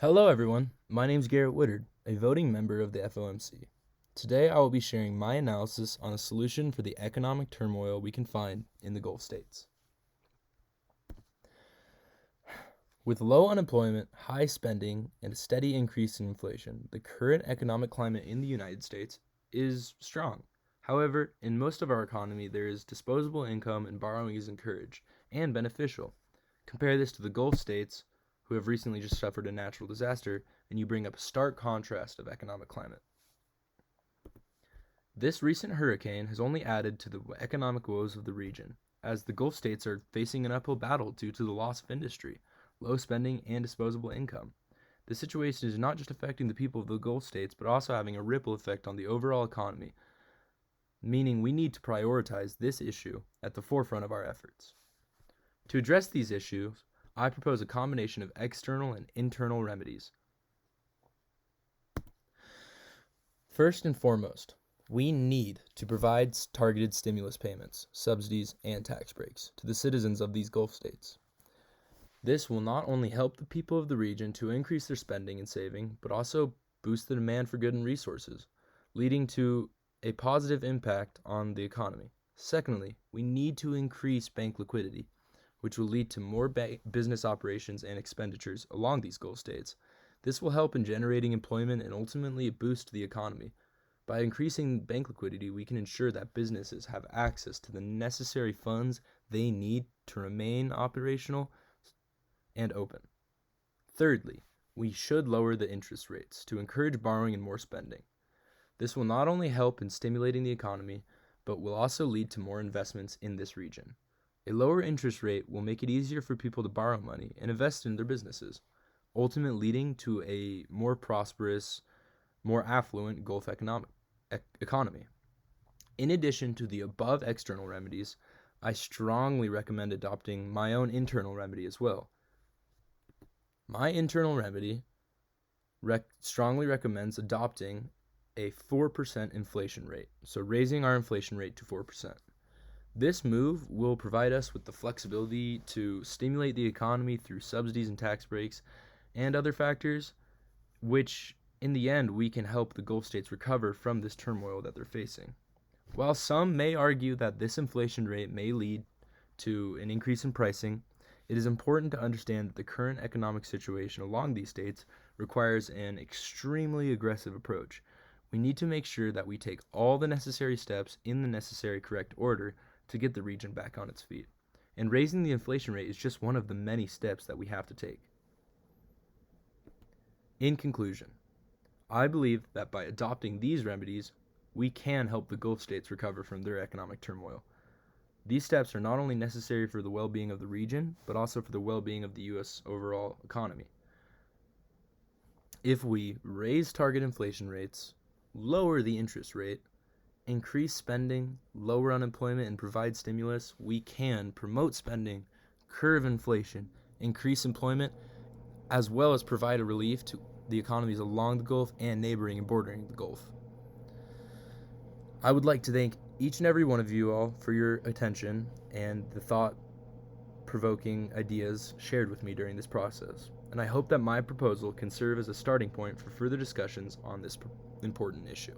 Hello everyone, my name is Garrett Woodard, a voting member of the FOMC. Today I will be sharing my analysis on a solution for the economic turmoil we can find in the Gulf states. With low unemployment, high spending, and a steady increase in inflation, the current economic climate in the United States is strong. However, in most of our economy, there is disposable income and borrowing is encouraged and beneficial. Compare this to the Gulf states, who have recently just suffered a natural disaster, and you bring up a stark contrast of economic climate. This recent hurricane has only added to the economic woes of the region, as the Gulf states are facing an uphill battle due to the loss of industry, low spending, and disposable income. The situation is not just affecting the people of the Gulf states, but also having a ripple effect on the overall economy, meaning we need to prioritize this issue at the forefront of our efforts. To address these issues, I propose a combination of external and internal remedies. First and foremost, we need to provide targeted stimulus payments, subsidies, and tax breaks to the citizens of these Gulf states. This will not only help the people of the region to increase their spending and saving, but also boost the demand for goods and resources, leading to a positive impact on the economy. Secondly, we need to increase bank liquidity, which will lead to more business operations and expenditures along these Gulf states. This will help in generating employment and ultimately a boost to the economy. By increasing bank liquidity, we can ensure that businesses have access to the necessary funds they need to remain operational and open. Thirdly, we should lower the interest rates to encourage borrowing and more spending. This will not only help in stimulating the economy, but will also lead to more investments in this region. A lower interest rate will make it easier for people to borrow money and invest in their businesses, ultimately leading to a more prosperous, more affluent Gulf economy. In addition to the above external remedies, I strongly recommend adopting my own internal remedy as well. My internal remedy strongly recommends adopting a 4% inflation rate, so raising our inflation rate to 4%. This move will provide us with the flexibility to stimulate the economy through subsidies and tax breaks and other factors, which in the end we can help the Gulf states recover from this turmoil that they're facing. While some may argue that this inflation rate may lead to an increase in pricing, it is important to understand that the current economic situation along these states requires an extremely aggressive approach. We need to make sure that we take all the necessary steps in the necessary correct order to get the region back on its feet. And raising the inflation rate is just one of the many steps that we have to take. In conclusion, I believe that by adopting these remedies, we can help the Gulf states recover from their economic turmoil. These steps are not only necessary for the well-being of the region, but also for the well-being of the U.S. overall economy. If we raise target inflation rates, lower the interest rate, increase spending, lower unemployment, and provide stimulus, we can promote spending, curb inflation, increase employment, as well as provide a relief to the economies along the Gulf and neighboring and bordering the Gulf. I would like to thank each and every one of you all for your attention and the thought-provoking ideas shared with me during this process. And I hope that my proposal can serve as a starting point for further discussions on this important issue.